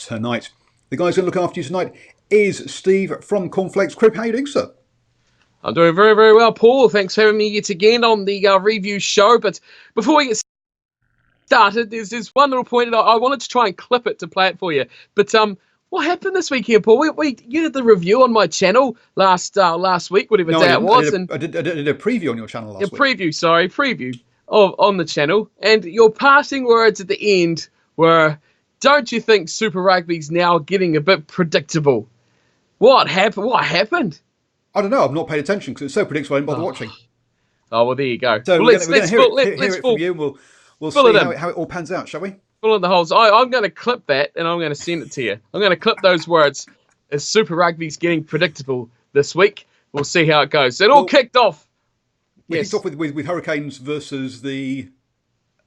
tonight. The guys going to look after you tonight is Steve from Cornflakes. Crib, how are you doing, sir? I'm doing very, very well, Paul. Thanks for having me yet again on the review show. But before we get started, there's one little point that I wanted to try and clip it to play it for you. But what happened this weekend, Paul? You did the review on my channel last week, whatever day it was. I did a preview on your channel last week. Preview on the channel. And your parting words at the end were, don't you think Super Rugby's now getting a bit predictable? What happened? I don't know. I've not paid attention because it's so predictable I didn't bother watching. Oh, well, there you go. So well, we're going to hear it from you. We'll see how it all pans out, shall we? Fill in the holes. I'm going to clip that and I'm going to send it to you. I'm going to clip those words as Super Rugby's getting predictable this week. We'll see how it goes. It all kicked off. Kicked off with Hurricanes versus the...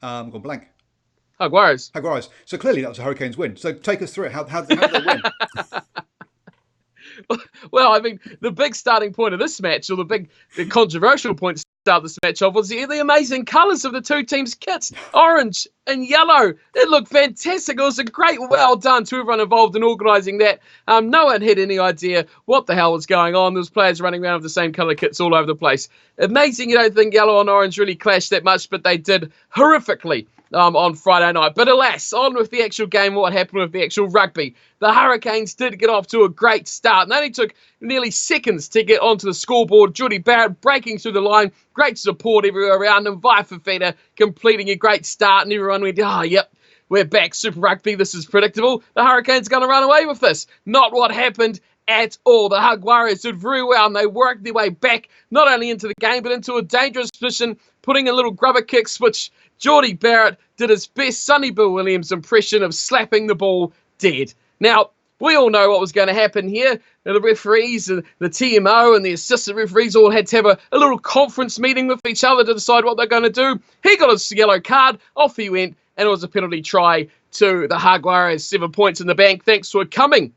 gone blank. Jaguares. So clearly that was a Hurricanes win. So take us through it. How did they win? Well, I mean, the big starting point of this match, or the controversial point to start this match off, was the amazing colours of the two teams' kits. Orange and yellow. It looked fantastic. It was a great well done to everyone involved in organising that. No one had any idea what the hell was going on. There was players running around with the same colour kits all over the place. Amazing, you don't think yellow and orange really clashed that much, but they did horrifically on Friday night. But alas, on with the actual game, what happened with the actual rugby. The Hurricanes did get off to a great start. And they only took nearly seconds to get onto the scoreboard. Jordie Barrett breaking through the line. Great support everywhere around him. Vaifafita completing a great start. And everyone went, yep, we're back. Super Rugby, this is predictable. The Hurricanes are going to run away with this. Not what happened at all. The Jaguares did very well and they worked their way back, not only into the game, but into a dangerous position, putting in little grubber kicks, which Jordie Barrett did his best Sonny Bill Williams impression of slapping the ball dead. Now, we all know what was going to happen here. The referees, the TMO and the assistant referees all had to have a little conference meeting with each other to decide what they're going to do. He got his yellow card, off he went, and it was a penalty try to the Jaguares, 7 points in the bank, thanks for coming.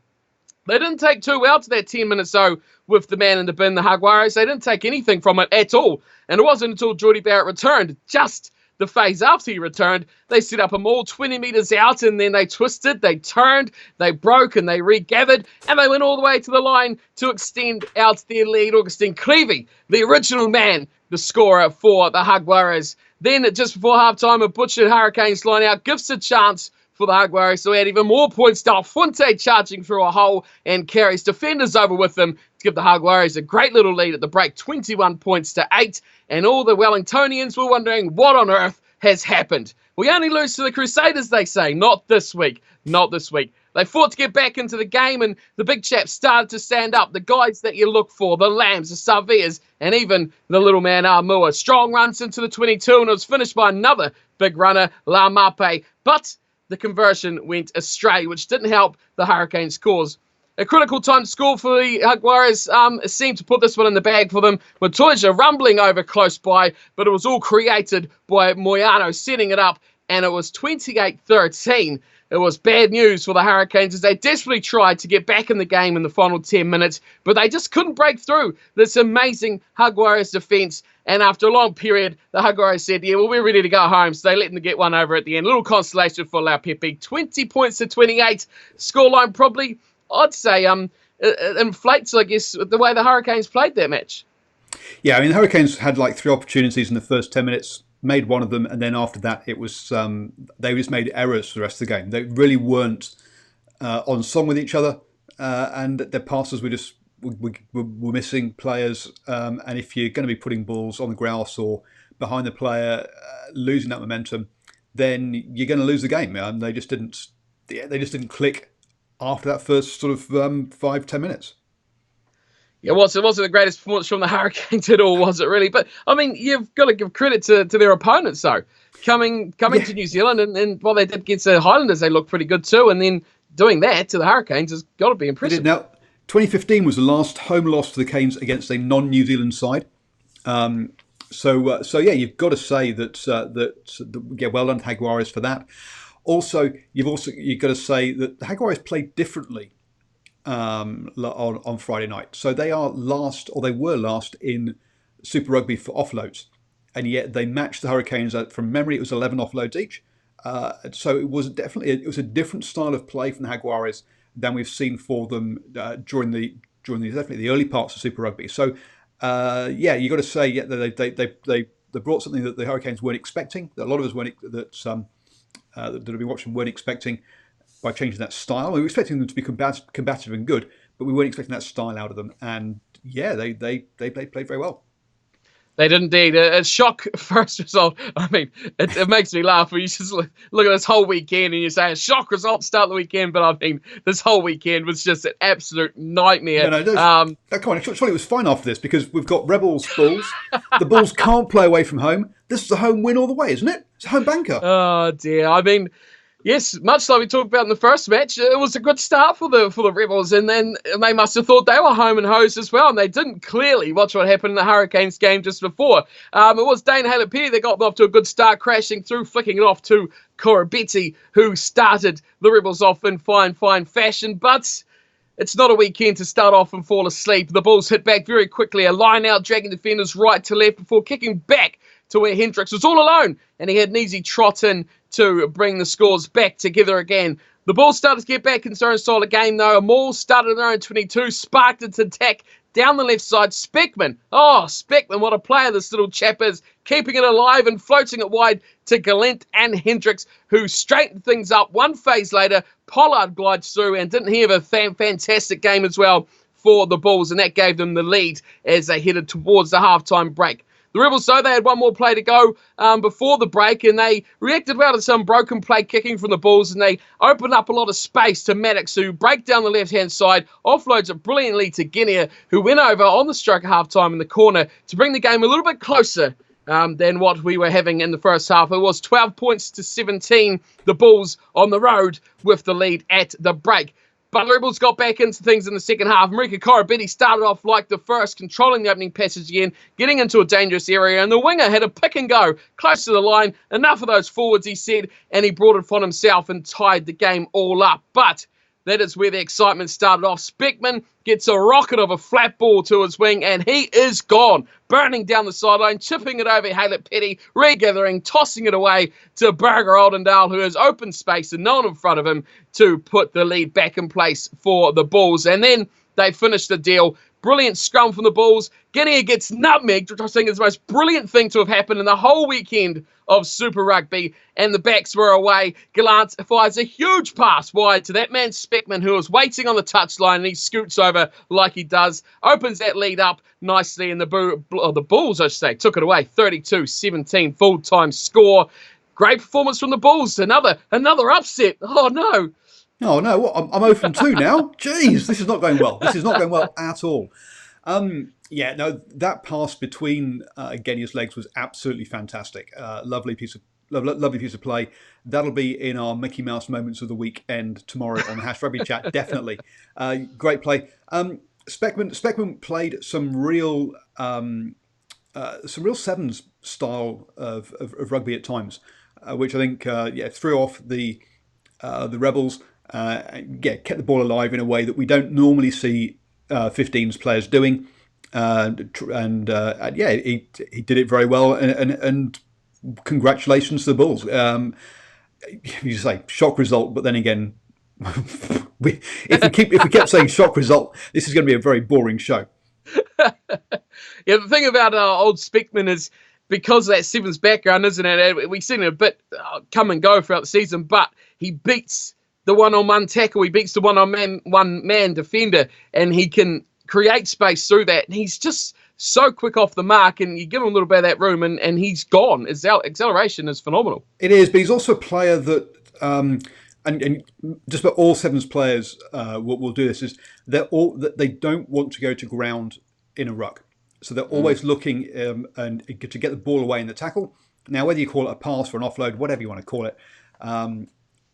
They didn't take too well to that 10 minutes, though, with the man in the bin, the Jaguares. They didn't take anything from it at all. And it wasn't until Jordie Barrett returned, just the phase after he returned, they set up a maul 20 metres out, and then they twisted, they turned, they broke, and they regathered, and they went all the way to the line to extend out their lead. Augustine Cleavey, the original man, the scorer for the Jaguares. Then, just before halftime, a butchered Hurricanes line out gives a chance for the Jaguares to add even more points. Del Fuente charging through a hole and carries defenders over with them to give the Jaguares a great little lead at the break, 21 points to 8. And all the Wellingtonians were wondering what on earth has happened. We only lose to the Crusaders, they say. Not this week. Not this week. They fought to get back into the game, and the big chaps started to stand up. The guys that you look for, the Lambs, the Savias, and even the little man Armua. Strong runs into the 22, and it was finished by another big runner, La Mape. But the conversion went astray, which didn't help the Hurricanes' cause. A critical time to score for the Jaguares seemed to put this one in the bag for them. Montoya rumbling over close by, but it was all created by Moyano setting it up, and it was 28-13. It was bad news for the Hurricanes as they desperately tried to get back in the game in the final 10 minutes, but they just couldn't break through this amazing Jaguares defence. And after a long period, the Jaguares said, we're ready to go home. So they let them get one over at the end. A little consolation for La Pepe. 20 points to 28. Scoreline probably, I'd say, inflates, I guess, the way the Hurricanes played that match. Yeah, I mean, the Hurricanes had like 3 opportunities in the first 10 minutes, made one of them, and then after that, it was they just made errors for the rest of the game. They really weren't on song with each other, and their passes were missing players. And if you're going to be putting balls on the grass or behind the player, losing that momentum, then you're going to lose the game. They just didn't click after that first sort of 5-10 minutes. It wasn't the greatest performance from the Hurricanes at all, was it really? But, I mean, you've got to give credit to their opponents, though. Coming to New Zealand, and while they did against the Highlanders, they looked pretty good too. And then doing that to the Hurricanes has got to be impressive. Now, 2015 was the last home loss to the Canes against a non-New Zealand side. So yeah, you've got to say that well done Jaguares for that. Also, you've got to say that the Jaguares played differently on Friday night. So they were last in Super Rugby for offloads, and yet they matched the Hurricanes. From memory, it was 11 offloads each, So it was a different style of play from the Jaguares than we've seen for them during definitely the early parts of Super Rugby. So you got to say they brought something that the Hurricanes weren't expecting. That a lot of us that have been watching weren't expecting by changing that style. We were expecting them to be combative and good, but we weren't expecting that style out of them. And they played very well. They did indeed. A shock first result. I mean, it makes me laugh when you just look at this whole weekend and you say a shock result to start the weekend. But I mean, this whole weekend was just an absolute nightmare. Come on, surely it was fine after this because we've got Rebels Bulls. The Bulls can't play away from home. This is a home win all the way, isn't it? It's a home banker. Oh dear. I mean, yes, much like we talked about in the first match, it was a good start for the Rebels, and then they must have thought they were home and hosed as well, and they didn't clearly watch what happened in the Hurricanes game just before. It was Dane Halapiri that got them off to a good start, crashing through, flicking it off to Korobeti, who started the Rebels off in fine fashion, but it's not a weekend to start off and fall asleep. The Bulls hit back very quickly, a line out, dragging defenders right to left before kicking back to where Hendricks was all alone, and he had an easy trot in to bring the scores back together again. The Bulls started to get back in their own style of game, though. Maul started in their own 22, sparked its attack down the left side. Speckman, what a player this little chap is, keeping it alive and floating it wide to Gallant and Hendricks, who straightened things up. One phase later, Pollard glides through, and didn't he have a fantastic game as well for the Bulls, and that gave them the lead as they headed towards the halftime break. The Rebels, though, they had one more play to go before the break, and they reacted well to some broken play kicking from the Bulls, and they opened up a lot of space to Maddox, who break down the left-hand side, offloads it brilliantly to Guinea, who went over on the stroke at halftime in the corner to bring the game a little bit closer than what we were having in the first half. It was 12 points to 17, the Bulls on the road with the lead at the break. But the Rebels got back into things in the second half. Marika Korobeti started off like the first, controlling the opening passage again, getting into a dangerous area, and the winger had a pick and go close to the line. Enough of those forwards, he said, and he brought it upon himself and tied the game all up. But that is where the excitement started off. Speckman gets a rocket of a flat ball to his wing, and he is gone, burning down the sideline, chipping it over Halapiri, regathering, tossing it away to Burger Oldendale, who has open space and no one in front of him to put the lead back in place for the Bulls. And then they finished the deal. Brilliant scrum from the Bulls. Guinea gets nutmegged, which I think is the most brilliant thing to have happened in the whole weekend of Super Rugby, and the backs were away. Gallant fires a huge pass wide to that man Speckman, who was waiting on the touchline, and he scoots over like he does, opens that lead up nicely, and the Bulls, I should say, took it away, 32-17 full-time score. Great performance from the Bulls. Another upset. Oh, no. Oh, no. What? I'm 0 from 2 now. Jeez, this is not going well. This is not going well at all. That pass between Genia's legs was absolutely fantastic. Lovely piece of play. That'll be in our Mickey Mouse moments of the weekend tomorrow on the #Rugby Chat. Definitely, great play. Speckman played some real sevens style of rugby at times, which I think threw off the Rebels. Kept the ball alive in a way that we don't normally see 15s players doing, he did it very well, and congratulations to the Bulls. You say shock result, but then again, if we kept saying shock result, this is going to be a very boring show. The thing about old Speckman is, because of that sevens background, isn't it? We've seen it a bit come and go throughout the season, but he beats the one-on-one tackle, he beats the one-man defender, and he can create space through that. And he's just so quick off the mark, and you give him a little bit of that room, and he's gone. His acceleration is phenomenal. It is, but he's also a player that, and just about all sevens players will do this, is they don't want to go to ground in a ruck. So they're always looking and to get the ball away in the tackle. Now, whether you call it a pass or an offload, whatever you want to call it,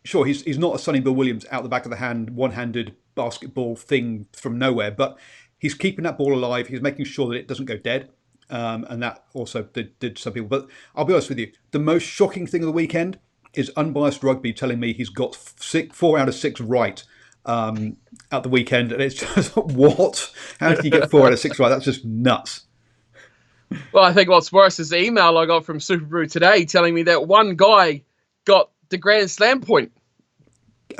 sure, he's not a Sonny Bill Williams out the back of the hand, one-handed basketball thing from nowhere, but he's keeping that ball alive. He's making sure that it doesn't go dead, and that also did some people. But I'll be honest with you, the most shocking thing of the weekend is Unbiased Rugby telling me he's got 4 out of 6 right at the weekend, and it's just, what? How did you get 4 out of 6 right? That's just nuts. Well, I think what's worse is the email I got from Super Brew today telling me that one guy got the Grand Slam point.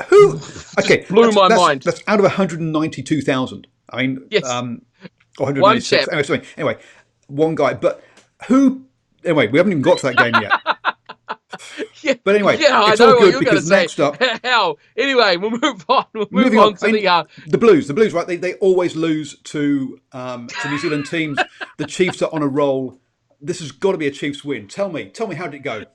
Who? Okay, blew my mind. That's out of 192,000. I mean, Yes. or One 196. chap. Anyway, one guy. But who? Anyway, we haven't even got to that game yet. But anyway, I it's know all what good you're because going to next up. say. How? Anyway, we'll move on. Moving on to the Blues. The Blues, right? They always lose to New Zealand teams. The Chiefs are on a roll. This has got to be a Chiefs win. Tell me, how did it go?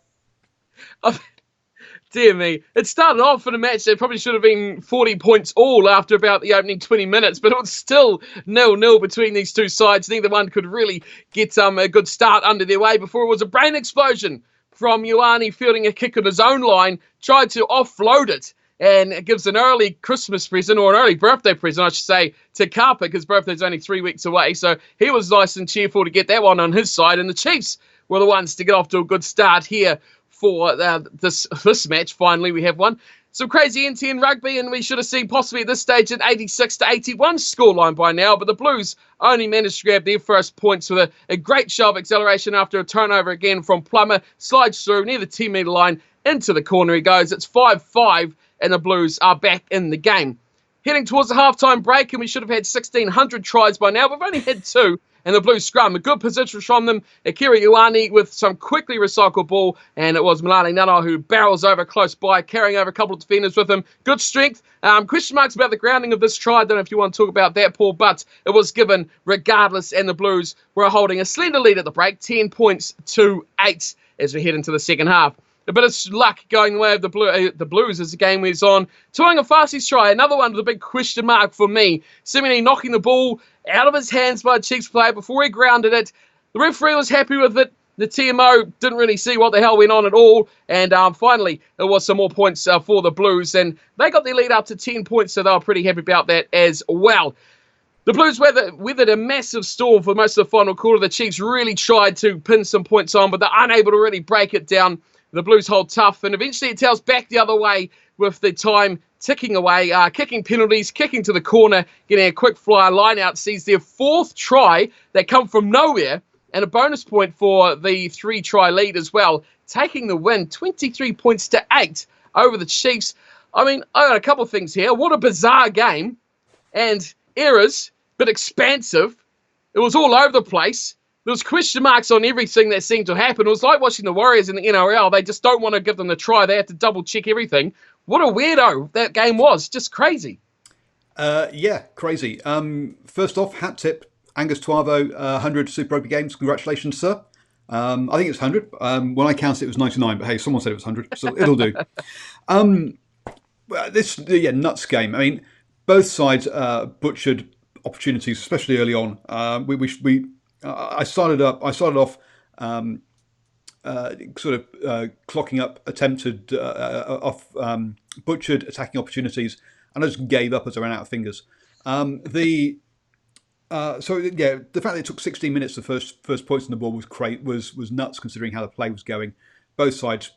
Dear me. It started off in a match that probably should have been 40 points all after about the opening 20 minutes, but it was still 0-0 between these two sides. Neither one could really get a good start under their way before it was a brain explosion from Ioane fielding a kick on his own line, tried to offload it, and it gives an early Christmas present, or an early birthday present, I should say, to Carper, because birthday's only 3 weeks away, so he was nice and cheerful to get that one on his side, and the Chiefs were the ones to get off to a good start here for this match. Finally, we have one. Some crazy NTN rugby, and we should have seen possibly at this stage an 86-81 scoreline by now, but the Blues only managed to grab their first points with a great show of acceleration after a turnover again from Plummer. Slides through near the 10-metre line, into the corner he goes. It's 5-5, and the Blues are back in the game. Heading towards the halftime break, and we should have had 1,600 tries by now. We've only had 2. And the Blues scrum, a good position from them. Akira Ioane with some quickly recycled ball, and it was Milani Nana who barrels over close by, carrying over a couple of defenders with him. Good strength. Question marks about the grounding of this try. I don't know if you want to talk about that, Paul, but it was given regardless, and the Blues were holding a slender lead at the break, 10 points to 8 as we head into the second half. A bit of luck going the way of the Blues as the game moves on. Tuanga Fasi's try, another one with a big question mark for me. Seemingly knocking the ball out of his hands by a Chiefs player before he grounded it. The referee was happy with it. The TMO didn't really see what the hell went on at all. And finally, there was some more points for the Blues. And they got their lead up to 10 points, so they were pretty happy about that as well. The Blues weathered a massive storm for most of the final quarter. The Chiefs really tried to pin some points on, but they're unable to really break it down. The Blues hold tough, and eventually it tells back the other way with the time ticking away, kicking penalties, kicking to the corner, getting a quick flyer line out, sees their 4th try that come from nowhere, and a bonus point for the 3-try lead as well, taking the win 23 points to 8 over the Chiefs. I mean, I got a couple of things here. What a bizarre game, and errors, but expansive. It was all over the place. There was question marks on everything that seemed to happen. It was like watching the Warriors in the NRL. They just don't want to give them the try. They have to double check everything. What a weirdo that game was. Just crazy. Yeah, crazy. First off, hat tip, Angus Tuavo, 100 Super Rugby games. Congratulations, sir. I think it's 100. When I counted, it was 99. But hey, someone said it was 100, so it'll do. Nuts game. I mean, both sides butchered opportunities, especially early on. I started off clocking up attempted butchered attacking opportunities, and I just gave up as I ran out of fingers. The fact that it took 16 minutes the first points on the ball was nuts, considering how the play was going. Both sides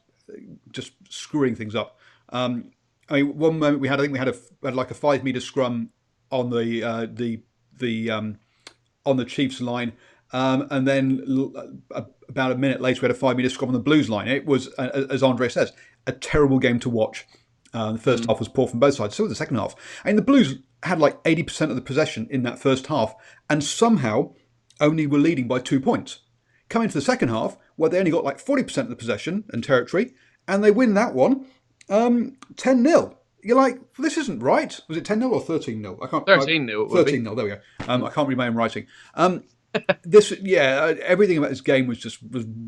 just screwing things up. One moment we had like a 5-metre scrum on the Chiefs line. And then about a minute later, we had a 5-metre scrum on the Blues line. It was, as Andre says, a terrible game to watch. The first half was poor from both sides. So was the second half. I mean, the Blues had like 80% of the possession in that first half, and somehow only were leading by 2 points. Coming to the second half, where they only got like 40% of the possession and territory, and they win that one 10-0. You're like, well, this isn't right. Was it 10-0 or 13-0? I can't. 13-0. 13-0. There we go. I can't read my own writing. Everything about this game was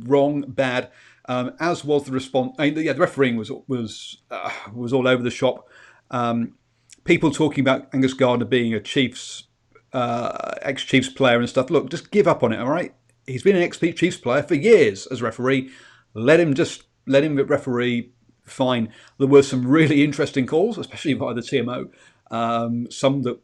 wrong, bad. As was the response. The refereeing was all over the shop. People talking about Angus Gardner being a Chiefs ex-Chiefs player and stuff. Look, just give up on it. All right, he's been an ex-Chiefs player for years as referee. Let him referee. Fine. There were some really interesting calls, especially by the TMO. Some that,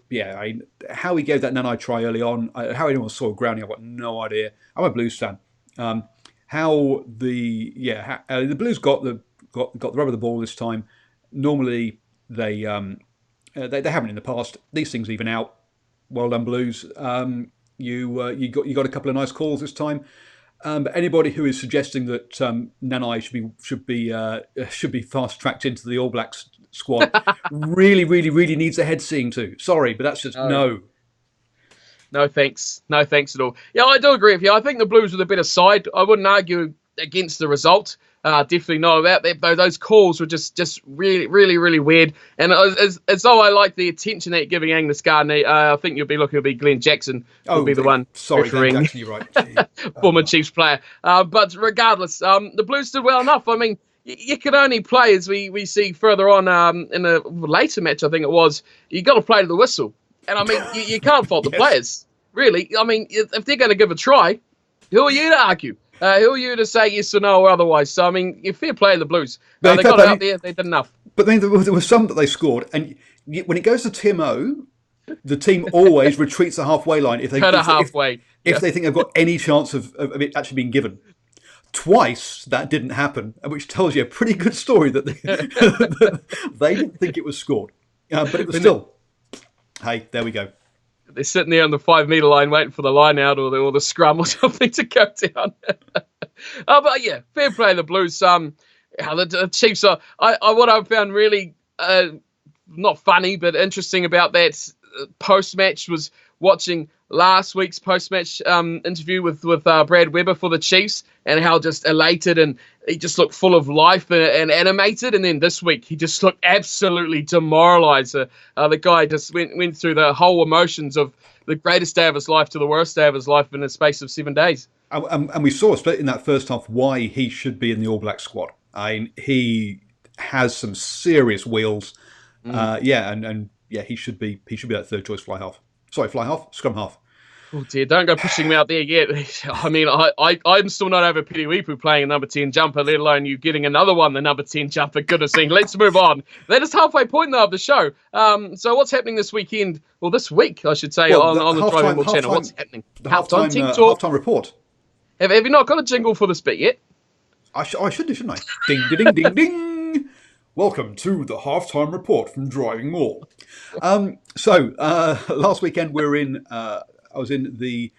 how he gave that Nanai try early on, how anyone saw grounding, I've got no idea. I'm a Blues fan. How the Blues got the rub of the ball this time. Normally they haven't in the past. These things even out. Well done, Blues. You got a couple of nice calls this time. But anybody who is suggesting that Nanai should be fast tracked into the All Blacks squad really, really, really needs a head seeing to. Sorry, but that's just no. No thanks. No thanks at all. Yeah, I do agree with you. I think the Blues were the better side. I wouldn't argue against the result. Definitely not about that. Those calls were just really, really, really weird. And as though I like the attention that you're giving Angus Gardner, I think you'll be looking at Glenn Jackson will be the one. Sorry, Glenn Jackson, you're right. Former Chiefs player. But regardless, the Blues did well enough. I mean, you can only play, as we see further on in a later match, I think it was, you got to play to the whistle. And I mean, you can't fault the players, really. I mean, if they're going to give a try, who are you to argue? Who are you to say yes or no or otherwise? So, I mean, you're fair play to the Blues. They got it out there. They did enough. But then there was some that they scored. And when it goes to Timo, the team always retreats the halfway line if they think they've got any chance of it actually being given. Twice that didn't happen, which tells you a pretty good story that they didn't think it was scored. But it was still... Hey, there we go. They're sitting there on the 5 metre line waiting for the line out or the scrum or something to go down. But yeah, fair play to the Blues. The Chiefs are. What I found really not funny but interesting about that post-match was watching last week's post-match interview with Brad Weber for the Chiefs and how just elated and he just looked full of life and animated. And then this week he just looked absolutely demoralised. The guy just went through the whole emotions of the greatest day of his life to the worst day of his life in the space of 7 days. And we saw in that first half why he should be in the All Black squad. I mean, he has some serious wheels. He should be that third choice fly half. Sorry, fly half, scrum half. Oh dear, don't go pushing me out there yet. I mean, I'm still not over Piri Weepu playing a number 10 jumper, let alone you getting another one, the number 10 jumper. Goodness me. Let's move on. That is halfway point, though, of the show. So what's happening this weekend? Well, this week, I should say, on the DrivingMaul channel. What's happening? The halftime report. Have you not got a jingle for this bit yet? I should do, shouldn't I? Ding, ding, ding, ding. Welcome to the halftime report from DrivingMaul. Last weekend I was in the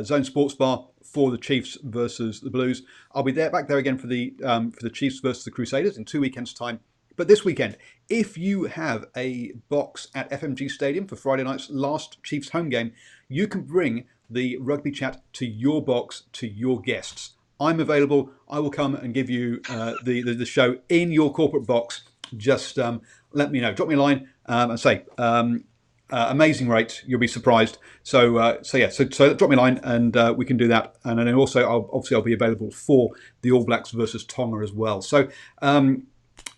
Zone Sports Bar for the Chiefs versus the Blues. I'll be back there again for the Chiefs versus the Crusaders in 2 weekends' time. But this weekend, if you have a box at FMG Stadium for Friday night's last Chiefs home game, you can bring the rugby chat to your box, to your guests. I'm available. I will come and give you the show in your corporate box. Just let me know. Drop me a line and say, amazing rate. You'll be surprised. So drop me a line and we can do that. And then also, I'll be available for the All Blacks versus Tonga as well. So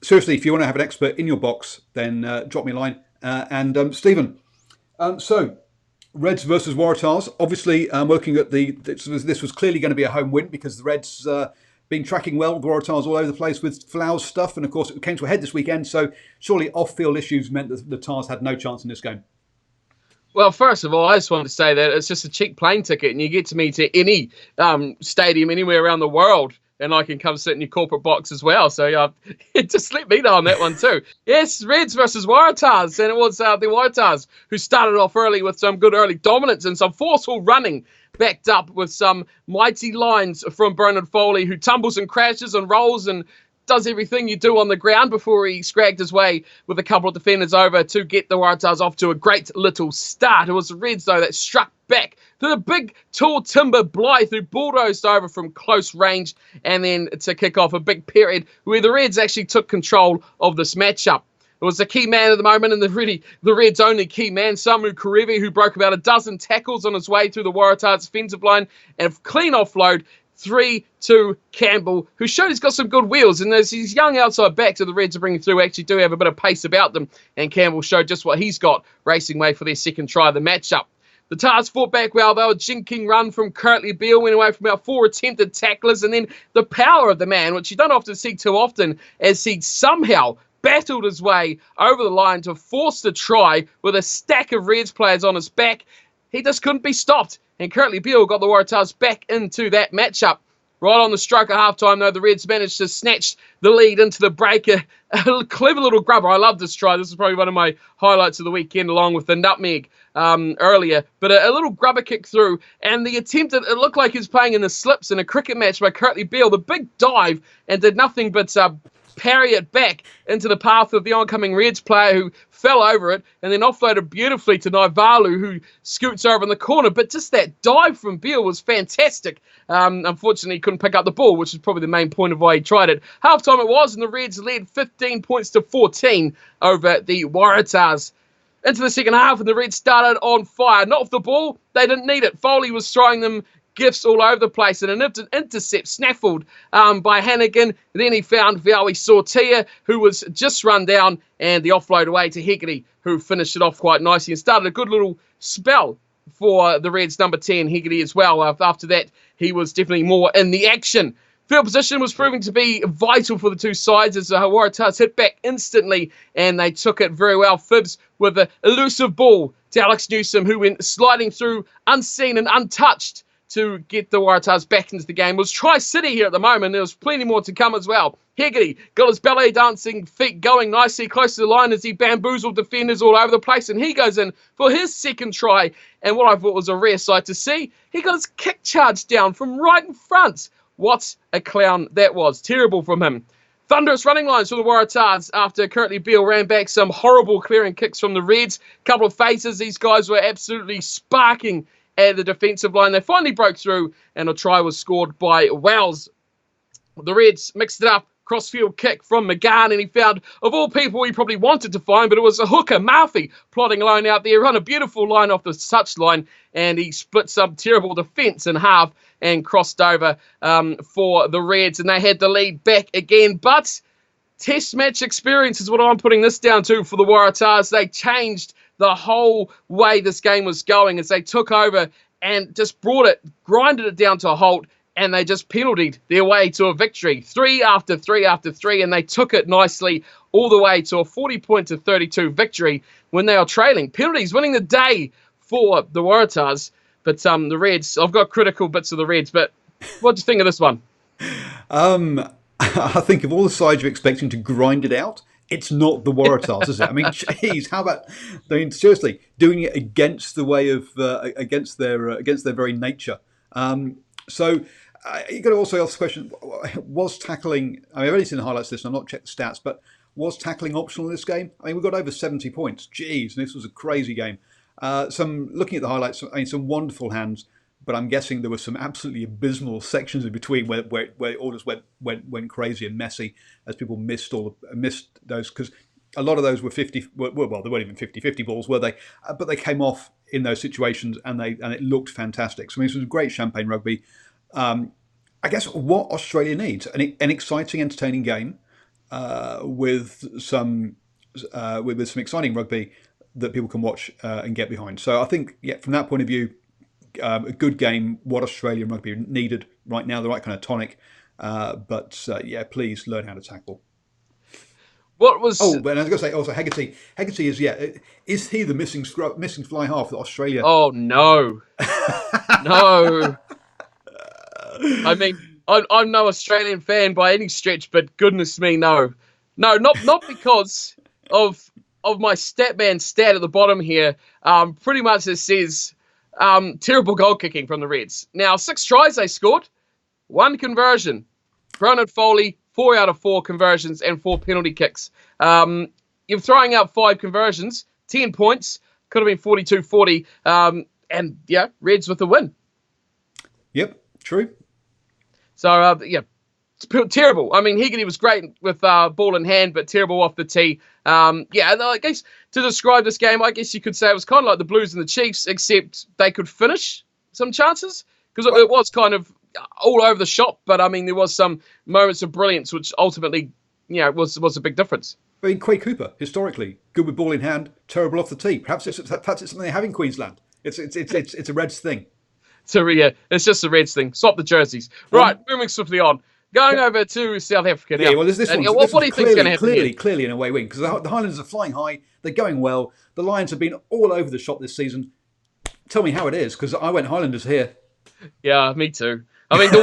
seriously, if you want to have an expert in your box, then drop me a line. And Stephen, Reds versus Waratahs. Obviously, looking at this was clearly going to be a home win because the Reds been tracking well. The Waratahs all over the place with Flowers stuff, and of course it came to a head this weekend. So surely off-field issues meant that the Tars had no chance in this game. Well, first of all, I just wanted to say that it's just a cheap plane ticket, and you get to me to any stadium anywhere around the world, and I can come sit in your corporate box as well. So just let me know on that one too. Yes, Reds versus Waratahs, and it was the Waratahs who started off early with some good early dominance and some forceful running, backed up with some mighty lines from Bernard Foley, who tumbles and crashes and rolls and does everything you do on the ground before he scragged his way with a couple of defenders over to get the Waratahs off to a great little start. It was the Reds, though, that struck back to the big, tall Timber Blythe, who bulldozed over from close range, and then to kick off a big period where the Reds actually took control of this matchup. It was the key man at the moment, and the Reds' only key man, Samu Karevi, who broke about a dozen tackles on his way through the Waratahs' defensive line, and a clean offload 3-2 Campbell, who showed he's got some good wheels, and there's these young outside backs that the Reds are bringing through actually do have a bit of pace about them, and Campbell showed just what he's got, racing way for their second try of the matchup. The Tars fought back well. They were jinking run from Curtly Beale, went away from about 4 attempted tacklers, and then the power of the man, which you don't often see too often, as he somehow battled his way over the line to force the try with a stack of Reds players on his back. He just couldn't be stopped, and Curtly Beale got the Waratahs back into that matchup. Right on the stroke at halftime, though, the Reds managed to snatch the lead into the break. A clever little grubber. I love this try. This is probably one of my highlights of the weekend, along with the nutmeg earlier. But a little grubber kick through, and the attempt, it looked like he was playing in the slips in a cricket match by Curtly Beale. The big dive, and did nothing but parry it back into the path of the oncoming Reds player, who fell over it and then offloaded beautifully to Naivalu, who scoots over in the corner. But just that dive from Beale was fantastic. Unfortunately, he couldn't pick up the ball, which is probably the main point of why he tried it. Halftime it was, and the Reds led 15 points to 14 over the Waratahs. Into the second half, and the Reds started on fire. Not with the ball, they didn't need it. Foley was throwing them gifts all over the place, and an intercept snaffled by Hannigan. Then he found Vowey Sortia, who was just run down, and the offload away to Hegarty, who finished it off quite nicely and started a good little spell for the Reds' number 10, Hegarty, as well. After that, he was definitely more in the action. Field position was proving to be vital for the two sides, as the Waratahs hit back instantly, and they took it very well. Phibbs with an elusive ball to Alex Newsom, who went sliding through unseen and untouched to get the Waratahs back into the game. It was Tri-City here at the moment. There was plenty more to come as well. Hegarty got his ballet dancing feet going nicely close to the line as he bamboozled defenders all over the place, and he goes in for his second try. And what I thought was a rare sight to see, he got his kick charge down from right in front. What a clown that was. Terrible from him. Thunderous running lines for the Waratahs after Curtly Beale ran back some horrible clearing kicks from the Reds. Couple of faces. These guys were absolutely sparking at the defensive line. They finally broke through, and a try was scored by Wells. The Reds mixed it up. Crossfield kick from McGann, and he found, of all people he probably wanted to find, but it was a hooker, Murphy, plodding alone out there. Run a beautiful line off the touchline, and he split some terrible defence in half and crossed over for the Reds, and they had the lead back again. But test match experience is what I'm putting this down to for the Waratahs. They changed the whole way this game was going as they took over and just grinded it down to a halt, and they just penaltied their way to a victory. 3 after 3 after 3, and they took it nicely all the way to a 40-32 victory when they are trailing. Penalties winning the day for the Waratahs. But the Reds, I've got critical bits of the Reds, but what do you think of this one? I think of all the sides you're expecting to grind it out, it's not the Waratahs, is it? I mean, geez, how about? I mean, seriously, doing it against the way of against their very nature. So you got to also ask the question: was tackling? I mean, I've only seen the highlights of this, and I've not checked the stats, but was tackling optional in this game? I mean, we got over 70 points. Jeez, and this was a crazy game. Looking at the highlights, I mean, some wonderful hands, but I'm guessing there were some absolutely abysmal sections in between where all just went crazy and messy as people missed those, because a lot of those were 50. Well, they weren't even 50-50 balls, were they? But they came off in those situations, and it looked fantastic. So I mean, this was great champagne rugby. I guess what Australia needs an exciting, entertaining game with some exciting rugby that people can watch and get behind. So I think, from that point of view, a good game, what Australian rugby needed right now, the right kind of tonic. But please learn how to tackle. What was? Oh, but I was going to say also Hegarty. Hegarty is he the missing fly half that Australia? Oh no, no. I mean, I'm no Australian fan by any stretch, but goodness me, no, not because of my Statman stat at the bottom here. Pretty much it says terrible goal kicking from the Reds. Now 6 tries they scored, 1 conversion. Bernard Foley, 4 out of 4 conversions and 4 penalty kicks. You're throwing out 5 conversions, 10 points, could have been 42-40, and Reds with the win. Yep, true. So it's terrible. I mean, Hegarty was great with ball in hand, but terrible off the tee. I guess to describe this game, I guess you could say it was kind of like the Blues and the Chiefs, except they could finish some chances, because it was kind of all over the shop. But I mean, there was some moments of brilliance, which ultimately, was a big difference. I mean, Quay Cooper, historically good with ball in hand, terrible off the tee. Perhaps it's something they have in Queensland. It's a Reds thing. So it's just a Reds thing. Swap the jerseys. Right, moving swiftly on. Going over to South Africa now. Yeah, well, this one. What do you think is going to happen here? Clearly an away win, because the Highlanders are flying high. They're going well. The Lions have been all over the shop this season. Tell me how it is, because I went Highlanders here. Yeah, me too. I mean, the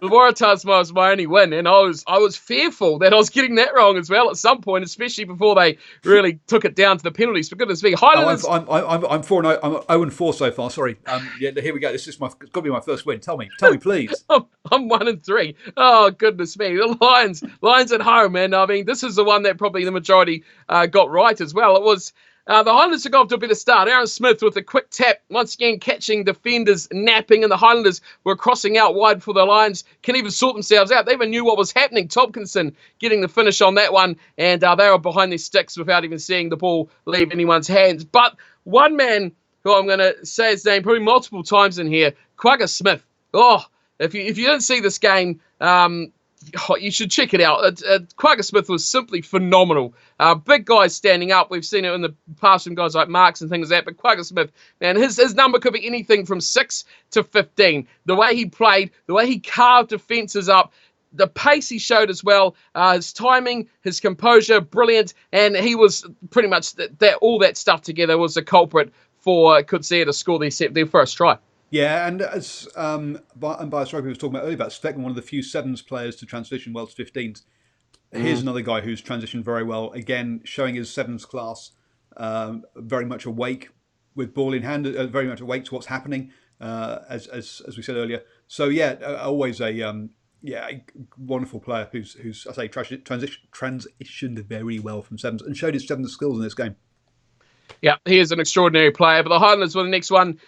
Waratahs was my only win, and I was fearful that I was getting that wrong as well at some point, especially before they really took it down to the penalties. For goodness me, Highlanders. I'm 4-0. I'm 0-4 so far. Sorry. Yeah, here we go. It's got to be my first win. Tell me, please. I'm 1-3. Oh goodness me, the Lions at home, man. I mean, this is the one that probably the majority got right as well. It was. The Highlanders took off to a better start. Aaron Smith with a quick tap, once again catching defenders napping, and the Highlanders were crossing out wide for the Lions. Can even sort themselves out. They even knew what was happening. Tompkinson getting the finish on that one, and they were behind their sticks without even seeing the ball leave anyone's hands. But one man who I'm going to say his name probably multiple times in here, Quagga Smith. Oh, if you didn't see this game, you should check it out. Quagga Smith was simply phenomenal. Big guys standing up. We've seen it in the past from guys like Marks and things like that. But Quagga Smith, man, his number could be anything from 6 to 15. The way he played, the way he carved defences up, the pace he showed as well, his timing, his composure, brilliant. And he was pretty much all that stuff together was the culprit for Crusaders to score their first try. Yeah, and as Bias Rugby was talking about earlier about Speckman, one of the few sevens players to transition well to 15s. Here's another guy who's transitioned very well. Again, showing his sevens class, very much awake with ball in hand, very much awake to what's happening, as we said earlier. So yeah, always a wonderful player who's I say transitioned very well from sevens and showed his sevens skills in this game. Yeah, he is an extraordinary player. But the Highlanders were the next one.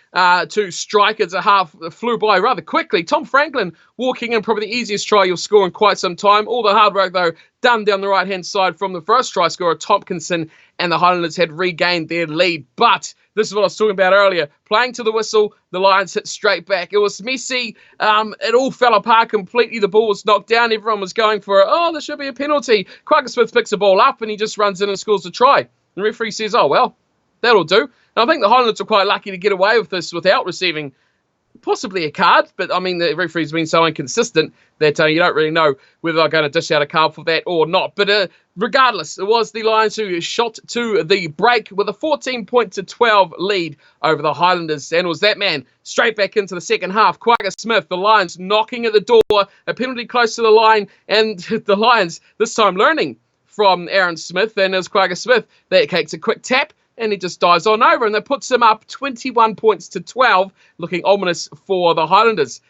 Two strikers a half flew by rather quickly. Tom Franklin walking in, probably the easiest try you'll score in quite some time. All the hard work, though, done down the right-hand side from the first try scorer, Tompkinson, and the Highlanders had regained their lead. But this is what I was talking about earlier. Playing to the whistle, the Lions hit straight back. It was messy. It all fell apart completely. The ball was knocked down. Everyone was going for it. Oh, there should be a penalty. Quagga Smith picks the ball up, and he just runs in and scores the try. The referee says, oh, well, that'll do. And I think the Highlanders were quite lucky to get away with this without receiving possibly a card. But, I mean, the referee's been so inconsistent that you don't really know whether they're going to dish out a card for that or not. But regardless, it was the Lions who shot to the break with a 14-12 lead over the Highlanders. And it was that man straight back into the second half. Quagga Smith, the Lions knocking at the door, a penalty close to the line. And the Lions this time learning from Aaron Smith. And as Quagga Smith, that takes a quick tap, and he just dives on over, and that puts him up 21-12, looking ominous for the Highlanders.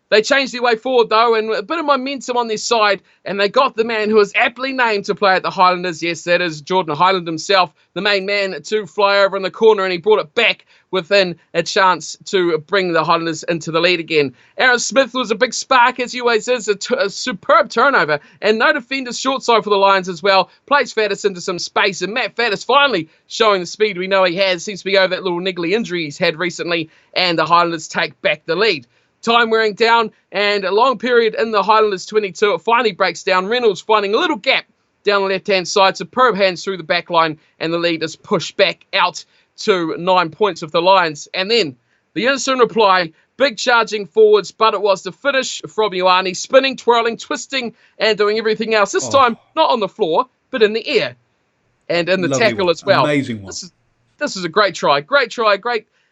They changed their way forward, though, and a bit of momentum on their side, and they got the man who is aptly named to play at the Highlanders. Yes, that is Jordan Highland himself, the main man to fly over in the corner, and he brought it back within a chance to bring the Highlanders into the lead again. Aaron Smith was a big spark, as he always is, a superb turnover, and no defenders short side for the Lions as well. Plays Faddis into some space, and Matt Faddis finally showing the speed we know he has. Seems to be over that little niggly injury he's had recently, and the Highlanders take back the lead. Time wearing down, and a long period in the Highlanders 22. It finally breaks down. Reynolds finding a little gap down the left-hand side. Superb hands through the back line, and the lead is pushed back out to 9 points of the Lions. And then the instant reply, big charging forwards, but it was the finish from Ioane, spinning, twirling, twisting, and doing everything else. This time, not on the floor, but in the air and in the tackle as well. Amazing one. This is a great try. Great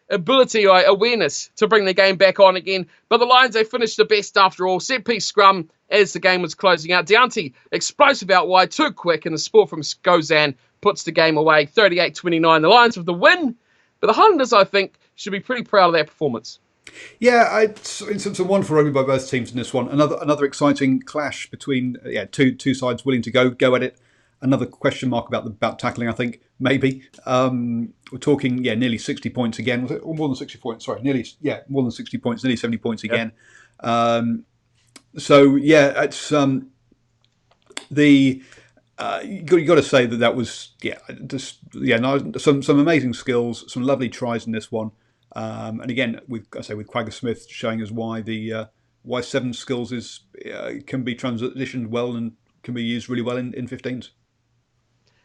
ability or awareness to bring the game back on again. But the Lions, they finished the best after all. Set-piece scrum as the game was closing out. Deontay, explosive out wide, too quick, and the score from Gozan puts the game away, 38-29. The Lions with the win. But the Highlanders, I think, should be pretty proud of their performance. Yeah, it's some wonderful rugby by both teams in this one. Another exciting clash between two sides willing to go at it. Another question mark about tackling, I think, maybe. We're talking, nearly 60 points again. Was it or more than 60 points? Sorry, more than 60 points, nearly 70 points again. It's you got to say that was some amazing skills, some lovely tries in this one. And again, with Quagga Smith showing us why seven skills can be transitioned well and can be used really well in 15s.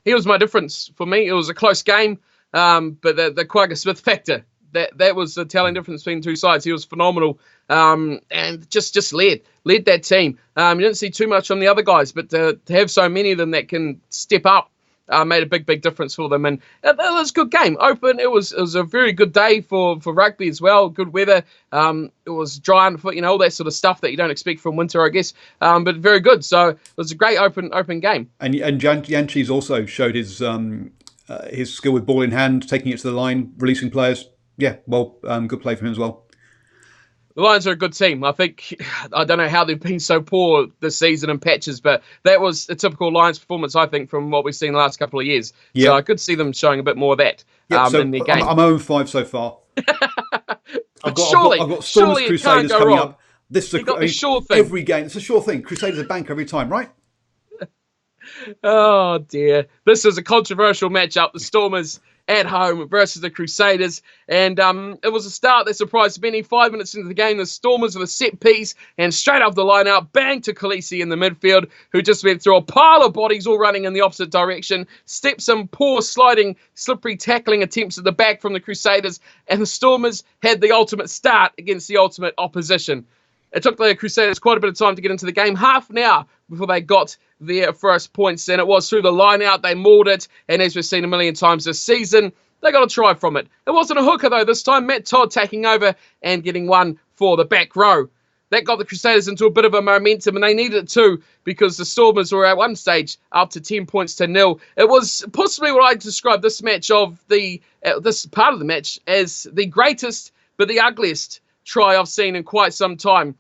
He was my difference for me. It was a close game, but the Quagga Smith factor, that was the telling difference between the two sides. He was phenomenal, and just led that team. You didn't see too much from the other guys, but to have so many of them that can step up made a big difference for them. And it was a good game. Open. It was a very good day for rugby as well. Good weather. It was dry underfoot, all that sort of stuff that you don't expect from winter, I guess. But very good. So it was a great open game. And Janchis also showed his skill with ball in hand, taking it to the line, releasing players. Yeah, well, good play from him as well. The Lions are a good team. I don't know how they've been so poor this season in patches, but that was a typical Lions performance, I think, from what we've seen the last couple of years. Yeah. So I could see them showing a bit more of that in their game. I'm 0-5 so far. I've got Stormers surely Crusaders coming wrong. Up. This is the sure thing. Every game, it's a sure thing. Crusaders are bank every time, right? Oh, dear. This is a controversial matchup. The Stormers at home versus the Crusaders. And it was a start that surprised many. 5 minutes into the game, the Stormers with a set piece and straight up the line out, bang to Khaleesi in the midfield, who just went through a pile of bodies all running in the opposite direction. Stepped some poor sliding, slippery tackling attempts at the back from the Crusaders. And the Stormers had the ultimate start against the ultimate opposition. It took the Crusaders quite a bit of time to get into the game, half an hour before they got their first points. And it was through the line out, they mauled it. And as we've seen a million times this season, they got a try from it. It wasn't a hooker, though, this time. Matt Todd taking over and getting one for the back row. That got the Crusaders into a bit of a momentum, and they needed it too, because the Stormers were at one stage up to 10 points to 0. It was possibly what I describe this match of this part of the match as the greatest but the ugliest try I've seen in quite some time.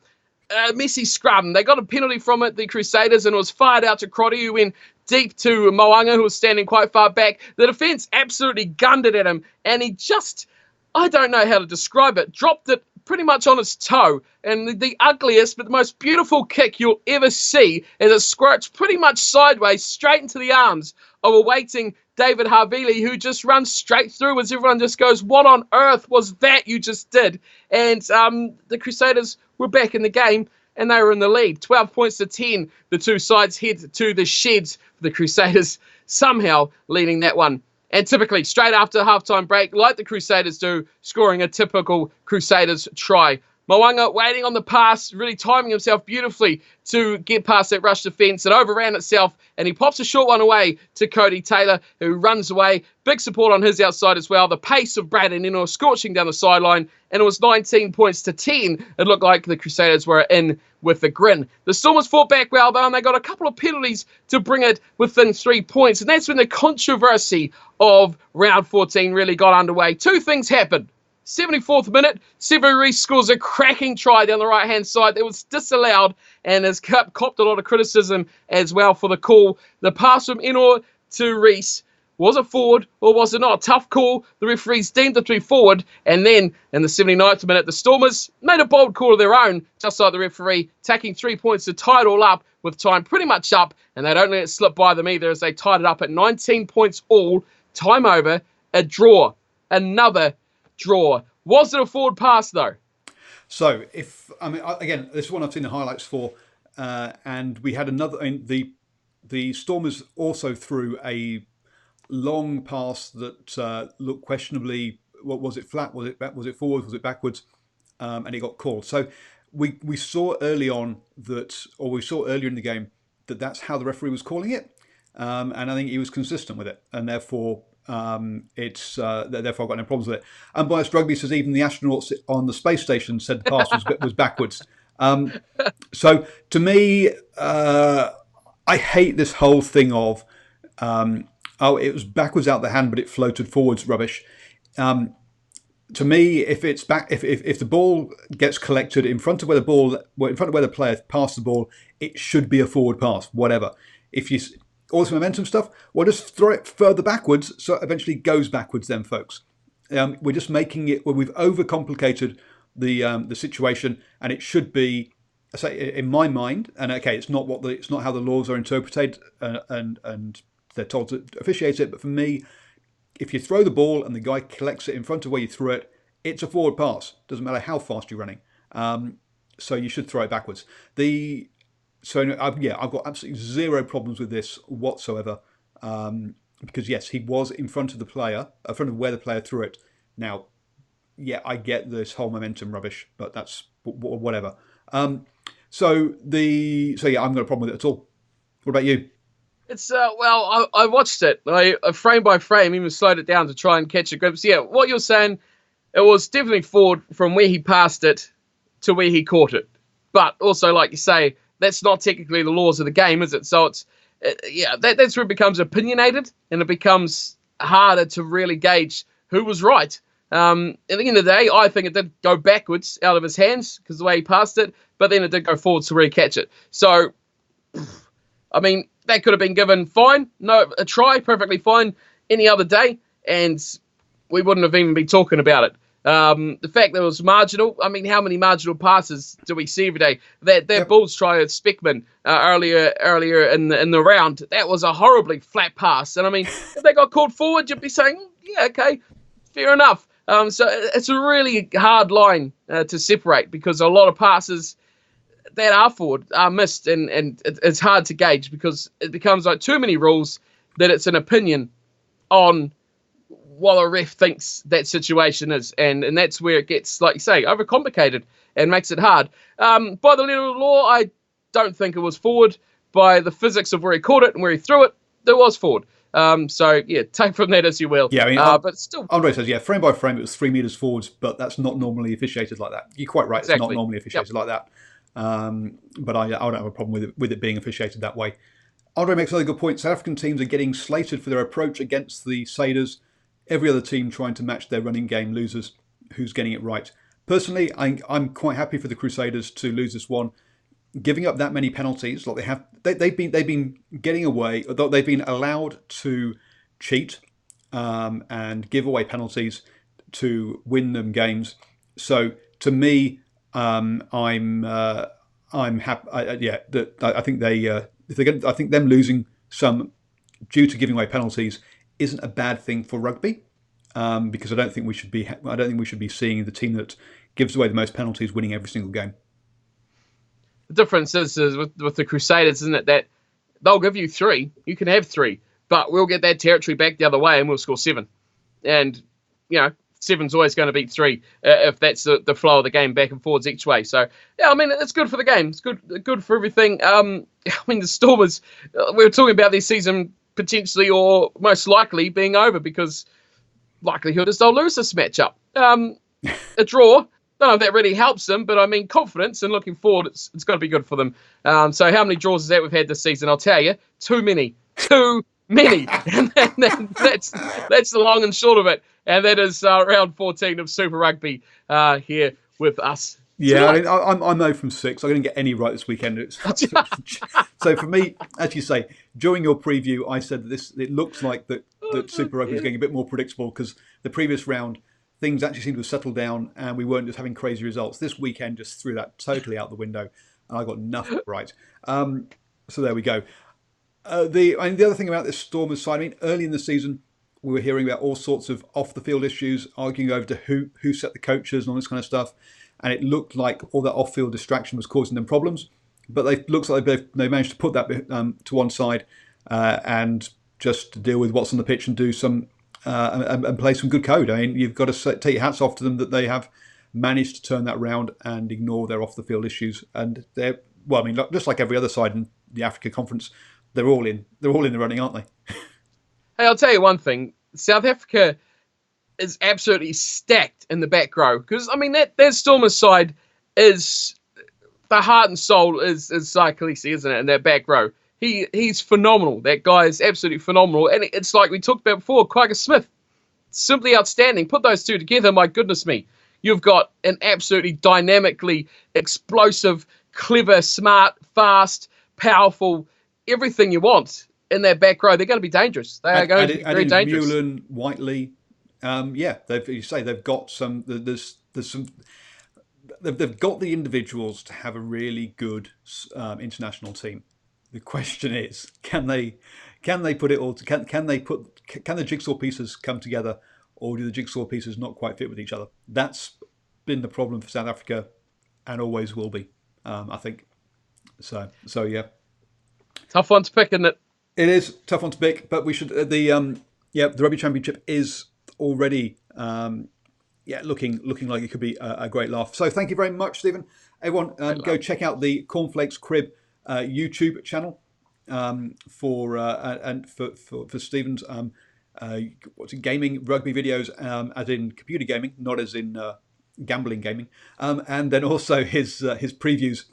Messy scrum. They got a penalty from it, the Crusaders, and it was fired out to Crotty, who went deep to Moanga, who was standing quite far back. The defence absolutely gunned it at him, and he just, I don't know how to describe it, dropped it pretty much on his toe. And the ugliest but the most beautiful kick you'll ever see as it squirts pretty much sideways straight into the arms of a waiting David Havili, who just runs straight through as everyone just goes, what on earth was that you just did? And the Crusaders were back in the game, and they were in the lead. 12 points to 10. The two sides head to the sheds. The Crusaders somehow leading that one. And typically, straight after halftime break, like the Crusaders do, scoring a typical Crusaders try. Moanga waiting on the pass, really timing himself beautifully to get past that rush defence. It overran itself, and he pops a short one away to Cody Taylor, who runs away. Big support on his outside as well. The pace of Brad and Nino scorching down the sideline, and it was 19 points to 10. It looked like the Crusaders were in with a grin. The Stormers fought back well, though, and they got a couple of penalties to bring it within 3 points. And that's when the controversy of round 14 really got underway. Two things happened. 74th minute, Sevu Reece scores a cracking try down the right-hand side that was disallowed and has copped a lot of criticism as well for the call. The pass from Enor to Reece, was it forward or was it not? Tough call. The referees deemed it to be forward. And then in the 79th minute, the Stormers made a bold call of their own, just like the referee, taking 3 points to tie it all up with time pretty much up. And they don't let it slip by them either as they tied it up at 19 points all. Time over, a draw. Another draw. Was it a forward pass though? So again, this is one I've seen the highlights for, and we had another. The Stormers also threw a long pass that looked questionably. What was it? Flat? Was it forward? Was it backwards? And it got called. So we saw early on that, or we saw earlier in the game that's how the referee was calling it, and I think he was consistent with it, and therefore. Therefore I've got no problems with it. Unbiased Rugby says even the astronauts on the space station said the pass was backwards. So to me, I hate this whole thing of it was backwards out the hand, but it floated forwards. Rubbish. To me, if it's back, if the ball gets collected in front of where the player passed the ball, it should be a forward pass. Whatever. If you all this momentum stuff, well, just throw it further backwards so it eventually goes backwards then, folks. We're just making it, we've overcomplicated the situation, and it should be, I say, in my mind, and okay, it's not how the laws are interpreted and they're told to officiate it, but for me, if you throw the ball and the guy collects it in front of where you threw it, it's a forward pass. Doesn't matter how fast you're running. So you should throw it backwards. So I've got absolutely zero problems with this whatsoever, because yes, he was in front of the player, in front of where the player threw it. Now, yeah, I get this whole momentum rubbish, but that's whatever. So I've got a problem with it at all. What about you? It's well, I watched it. I frame by frame, even slowed it down to try and catch a glimpse. Yeah, what you're saying, it was definitely forward from where he passed it to where he caught it. But also, like you say, that's not technically the laws of the game, is it? So that's where it becomes opinionated, and it becomes harder to really gauge who was right. At the end of the day, I think it did go backwards out of his hands because the way he passed it, but then it did go forwards to re-catch it. So, I mean, that could have been given fine, a try, perfectly fine any other day, and we wouldn't have even been talking about it. The fact that it was marginal, I mean, how many marginal passes do we see every day? That Bulls try at Speckman earlier in the round, that was a horribly flat pass. And I mean, if they got called forward, you'd be saying, yeah, okay, fair enough. So it's a really hard line to separate because a lot of passes that are forward are missed, and it's hard to gauge because it becomes like too many rules that it's an opinion on what a ref thinks that situation is, and that's where it gets, like you say, overcomplicated and makes it hard. By the letter of the law, I don't think it was forward. By the physics of where he caught it and where he threw it, there was forward. So yeah, take from that as you will. Yeah, I mean, but still, Andre says, yeah, frame by frame, it was 3 meters forwards, but that's not normally officiated like that. You're quite right; exactly. It's not normally officiated like that. But I don't have a problem with it being officiated that way. Andre makes another good point. South African teams are getting slated for their approach against the Crusaders. Every other team trying to match their running game loses. Who's getting it right? Personally, I'm quite happy for the Crusaders to lose this one. Giving up that many penalties, like they've been getting away. They've been allowed to cheat and give away penalties to win them games. So to me, I'm happy. I think I think them losing some due to giving away penalties isn't a bad thing for rugby, because I don't think we should be seeing the team that gives away the most penalties winning every single game. The difference is with the Crusaders, isn't it, that they'll give you 3, you can have 3, but we'll get that territory back the other way and we'll score 7, and 7's always going to beat 3 if that's the flow of the game back and forwards each way. So yeah, I mean, it's good for the game. It's good for everything. I mean, the Stormers, we were talking about this season potentially or most likely being over because likelihood is they'll lose this matchup. A draw, don't know if that really helps them, but I mean, confidence and looking forward, it's going to be good for them. So how many draws is that we've had this season? I'll tell you, too many. And that's the long and short of it. And that is round 14 of Super Rugby here with us. Yeah, I mean, I'm 0 from 6. I didn't get any right this weekend. So for me, as you say, during your preview, I said it looks like that Super Rugby is getting a bit more predictable because the previous round, things actually seemed to have settled down and we weren't just having crazy results. This weekend just threw that totally out the window and I got nothing right. So there we go. The other thing about this Stormers side, I mean, early in the season, we were hearing about all sorts of off-the-field issues, arguing over to who set the coaches and all this kind of stuff. And it looked like all that off-field distraction was causing them problems. But it looks like they managed to put that to one side and just deal with what's on the pitch and do some and play some good code. I mean, you've got to take your hats off to them that they have managed to turn that round and ignore their off-the-field issues. And they're, well, I mean, just like every other side in the Africa Conference, they're all in the running, aren't they? Hey, I'll tell you one thing. South Africa is absolutely stacked in the back row because, I mean, that Stormers side is the heart and soul is Sai Khaleesi, isn't it, in that back row. He's phenomenal. That guy is absolutely phenomenal. And it's like we talked about before, Kwagga Smith, simply outstanding. Put those two together, my goodness me. You've got an absolutely dynamically explosive, clever, smart, fast, powerful, everything you want in that back row. They're going to be dangerous. They are going to be very dangerous. Mullen, Whiteley, they've got some. There's some. They've got the individuals to have a really good international team. The question is, can they put it all? Can the jigsaw pieces come together, or do the jigsaw pieces not quite fit with each other? That's been the problem for South Africa, and always will be. I think. So yeah. Tough one to pick, isn't it? It is a tough one to pick, but we should. The Rugby Championship is already looking like it could be a great laugh. So thank you very much, Stephen. Everyone, go check out the Cornflakes Crib YouTube channel. for Stephen's gaming rugby videos, as in computer gaming, not as in gambling gaming, and then also his previews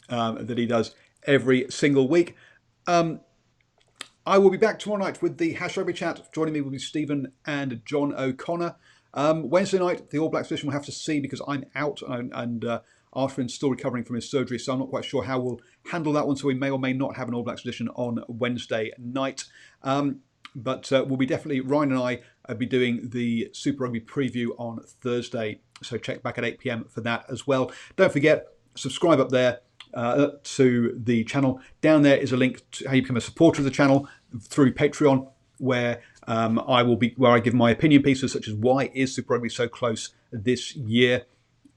that he does every single week. I will be back tomorrow night with the Hash Rugby Chat. Joining me will be Stephen and John O'Connor. Wednesday night, the All Blacks edition we'll have to see because I'm out and Arthur's still recovering from his surgery, so I'm not quite sure how we'll handle that one. So we may or may not have an All Blacks edition on Wednesday night. But we'll be definitely, Ryan and I will be doing the Super Rugby preview on Thursday. So check back at 8 p.m. for that as well. Don't forget, subscribe up there to the channel. Down there is a link to how you become a supporter of the channel through Patreon, where I give my opinion pieces such as why is Super Rugby so close this year.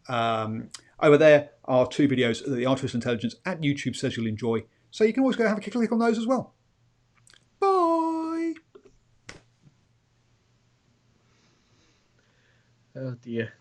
Over there are 2 videos that the Artificial Intelligence at YouTube says you'll enjoy. So you can always go have a click on those as well. Bye. Oh dear.